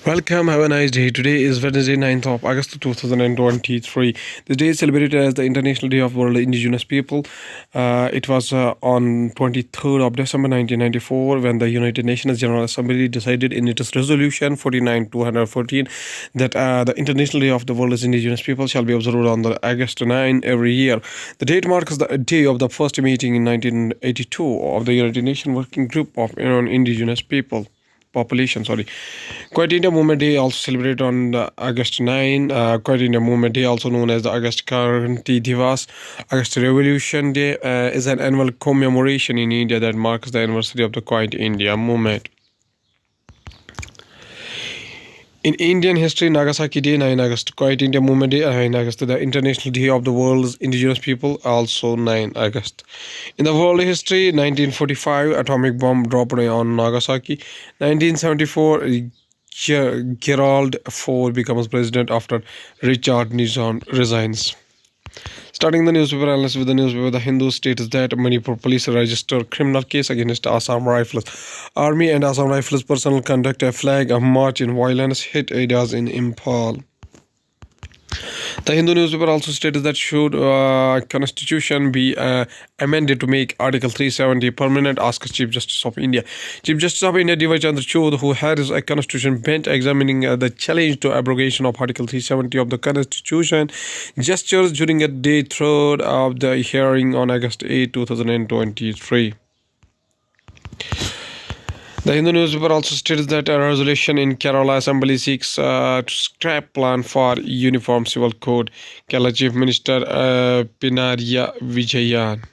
Welcome, have a nice day. Today is Wednesday, 9th of August 2023. This day is celebrated as the International Day of World Indigenous People. It was on 23rd of December 1994 when the United Nations General Assembly decided in its resolution 49-214 that the International Day of the World's Indigenous People shall be observed on the August 9 every year. The date marks the day of the first meeting in 1982 of the United Nations Working Group of Indigenous People. Quiet India Movement Day also celebrated on the August 9. Quiet India Movement Day, also known as the August Kranti Divas, August Revolution Day, is an annual commemoration in India that marks the anniversary of the Quiet India Movement. In Indian history, Nagasaki Day, 9 August, Quiet India Movement Day, 9 August, the International Day of the World's Indigenous People, also 9 August. In the world history, 1945, atomic bomb dropped on Nagasaki. 1974, Gerald Ford becomes president after Richard Nixon resigns. Starting the newspaper analysis with the newspaper, The Hindu states that Manipur police register criminal case against Assam Rifles. Army and Assam Rifles personnel conduct a flag march in violence hit areas in Imphal. The Hindu newspaper also states that should constitution be amended to make Article 370 permanent, asks Chief Justice of India. Chief Justice of India D.Y. Chandrachud, who heads a constitution bench examining the challenge to abrogation of Article 370 of the constitution, gestures during a day third of the hearing on August 8, 2023. The Hindu newspaper also states that a resolution in Kerala Assembly seeks to scrap plan for Uniform Civil Code. Kerala Chief Minister Pinarayi Vijayan.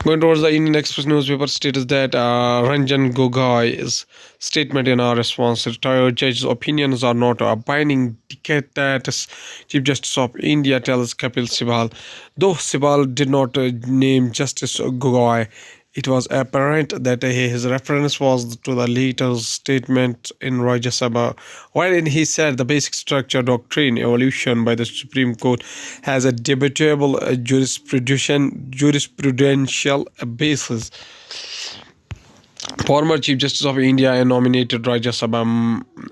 Going towards the Indian Express newspaper states that Ranjan Gogoi's statement in our response, retired judge's opinions are not binding, dictates Chief Justice of India, tells Kapil Sibal. Though Sibal did not name Justice Gogoi, it was apparent that his reference was to the later's statement in Rajya Sabha, wherein he said the basic structure doctrine evolution by the Supreme Court has a debatable jurisprudential basis. Former Chief Justice of India and nominated Rajya Sabha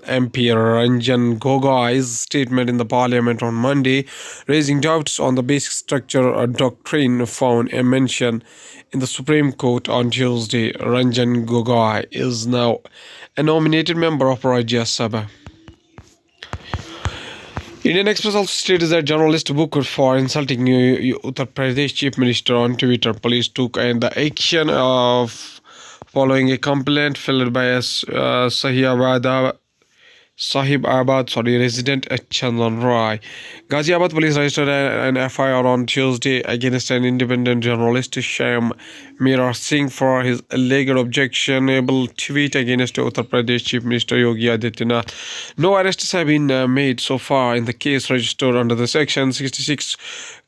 MP Ranjan Gogoi's statement in the Parliament on Monday, raising doubts on the basic structure doctrine, found a mention in the Supreme Court on Tuesday. Ranjan Gogoi is now a nominated member of Rajya Sabha. Indian Express also states that journalist booked for insulting Uttar Pradesh Chief Minister on Twitter. Police took the action of following a complaint filed by a Sahibabad resident Chandan Rai. Ghaziabad police registered an FIR on Tuesday against an independent journalist Shyam Mira Singh for his alleged objectionable tweet against Uttar Pradesh Chief Minister Yogi Adityanath. No arrests have been made so far in the case registered under the Section 66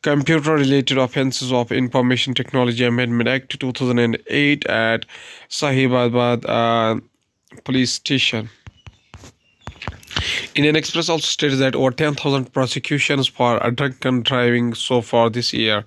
Computer-Related Offences of Information Technology Amendment Act 2008 at Sahibabad Police Station. Indian Express also states that over 10,000 prosecutions for drunken driving so far this year.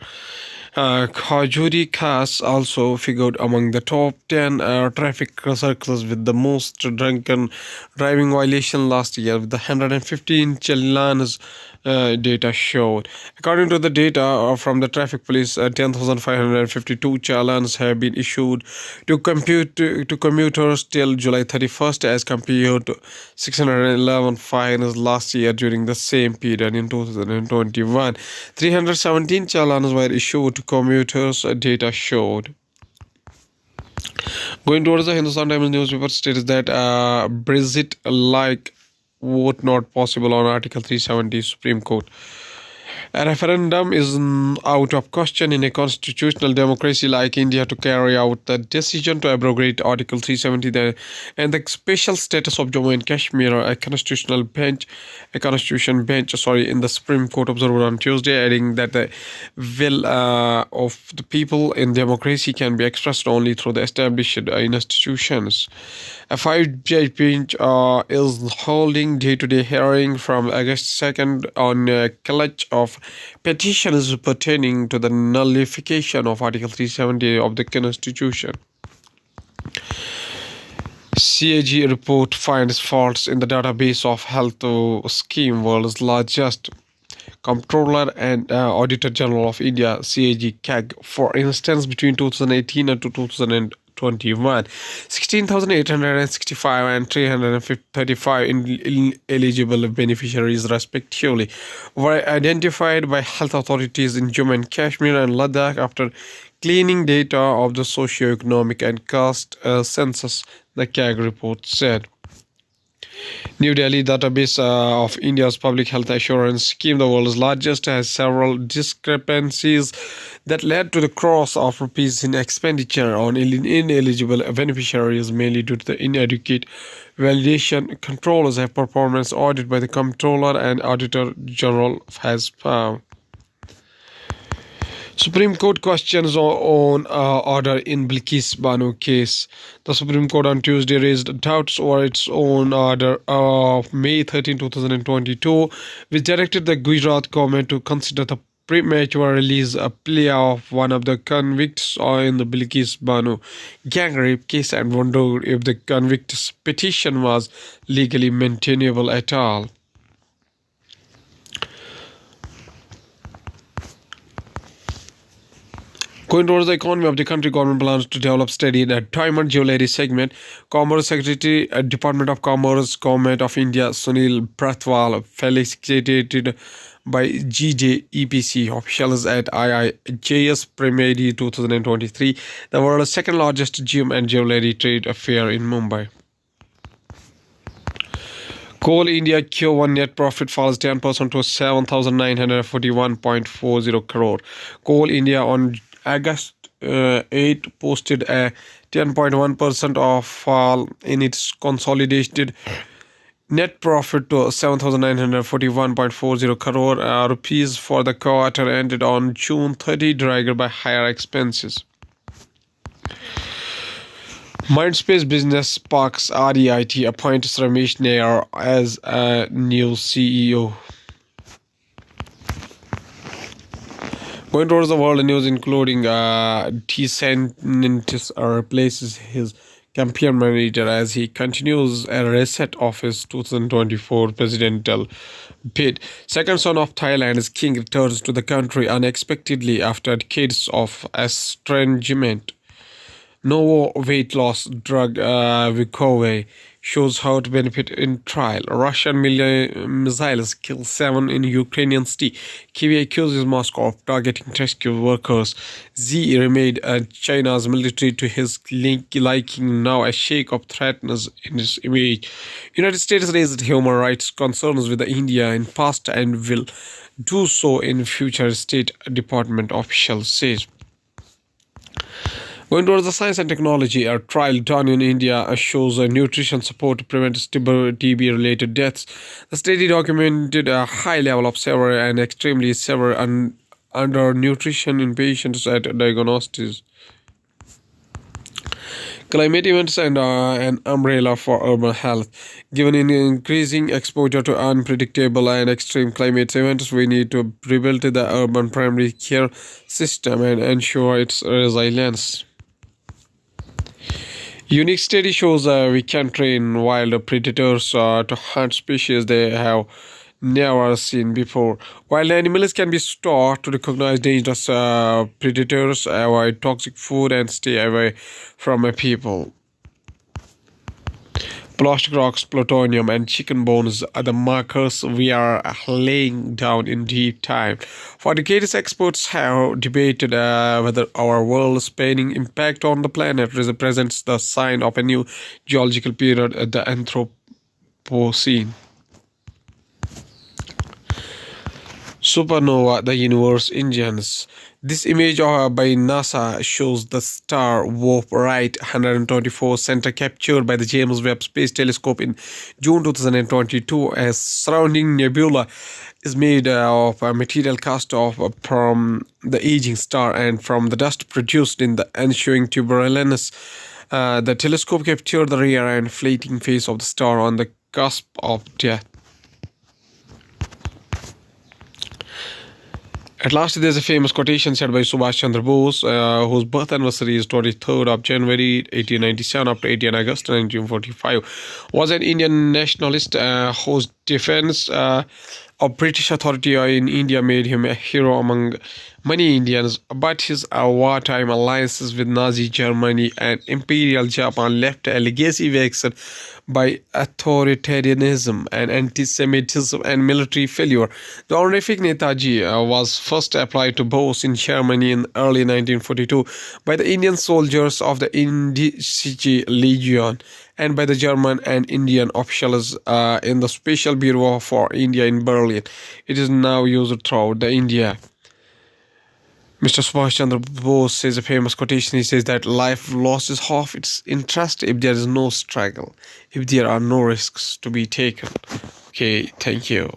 Khajuri Khas also figured among the top 10 traffic circles with the most drunken driving violation last year, with the 115 challans data showed. According to the data from the traffic police, 10,552 challans have been issued to commuters till July 31st, as compared to 611 fines last year during the same period in 2021. 317 challans were issued to commuters, data showed. Going towards the Hindustan Times newspaper states that Brexit like vote not possible on Article 370 Supreme Court. A referendum is out of question in a constitutional democracy like India to carry out the decision to abrogate Article 370 and the special status of Jammu and Kashmir. A constitution bench in the Supreme Court observed on Tuesday, adding that the will of the people in democracy can be expressed only through the established institutions. A five-judge bench is holding day-to-day hearing from August 2nd on a clutch of petitions pertaining to the nullification of Article 370 of the Constitution. CAG report finds faults in the database of health scheme, world's largest. Comptroller and Auditor General of India CAG, for instance, between 2018 and 2021, 16,865 and 335 eligible beneficiaries, respectively, were identified by health authorities in Jammu and Kashmir and Ladakh after cleaning data of the socio-economic and caste census, the CAG report said. New Delhi database of India's public health assurance scheme, the world's largest, has several discrepancies that led to the crores of rupees in expenditure on ineligible beneficiaries, mainly due to the inadequate validation controls. A performance audit by the Comptroller and Auditor General has found. Supreme Court questions on order in Bilkis Banu case. The Supreme Court on Tuesday raised doubts over its own order of May 13, 2022, which directed the Gujarat government to consider the premature release a plea of one of the convicts in the Bilkis Banu gang rape case and wondered if the convict's petition was legally maintainable at all. Going towards the economy of the country, government plans to develop steady the diamond jewelry segment. Commerce Secretary, Department of Commerce, Government of India, Sunil Prathwal, felicitated by GJEPC officials at IIJS Primary 2023, the world's second largest gem and jewelry trade fair in Mumbai. Coal India Q1 net profit falls 10% to 7,941.40 crore. Coal India on August 8 posted a 10.1% of fall in its consolidated net profit to 7,941.40 crore rupees for the quarter ended on June 30, dragged by higher expenses. Mindspace Business Parks REIT appoints Ramesh Nair as a new CEO. Going towards the world news, including DeSantis replaces his campaign manager as he continues a reset of his 2024 presidential bid. Second son of Thailand's king returns to the country unexpectedly after decades of estrangement. Novo weight loss drug Wegovy shows how to benefit in trial. Russian missiles kill 7 in Ukrainian city. Kyiv accuses Moscow of targeting rescue workers. Xi remade China's military to his liking. Now a shake-up threatens in his image. United States raised human rights concerns with India in past and will do so in future, State Department officials says. Going towards the science and technology, a trial done in India shows nutrition support to prevent TB-related deaths. The study documented a high level of severe and extremely severe undernutrition in patients at diagnosis. Climate events and an umbrella for urban health. Given increasing exposure to unpredictable and extreme climate events, we need to rebuild the urban primary care system and ensure its resilience. Unique study shows we can train wild predators to hunt species they have never seen before. Wild animals can be taught to recognize dangerous predators, avoid toxic food, and stay away from people. Plastic rocks, plutonium, and chicken bones are the markers we are laying down in deep time. For decades, experts have debated whether our world's spinning impact on the planet represents the sign of a new geological period, the Anthropocene. Supernova, the universe engines. This image by NASA shows the star Warp Right 124 center captured by the James Webb Space Telescope in June 2022. A surrounding nebula is made of a material cast off from the aging star and from the dust produced in the ensuing turbulence. The telescope captured the rear and fleeting face of the star on the cusp of death. At last, there's a famous quotation said by Subhash Chandra Bose, whose birth anniversary is 23rd of January 1897 up to 18 August 1945, was an Indian nationalist whose defense of British authority in India made him a hero among many Indians. But his wartime alliances with Nazi Germany and Imperial Japan left a legacy vexed by authoritarianism and anti-Semitism and military failure. The honorific Netaji was first applied to Bose in Germany in early 1942 by the Indian soldiers of the Indici Legion and by the German and Indian officials in the Special Bureau for India in Berlin. It is now used throughout the India. Mr. Subhash Chandra Bose says a famous quotation. He says that life loses half its interest if there is no struggle, if there are no risks to be taken. Okay, thank you.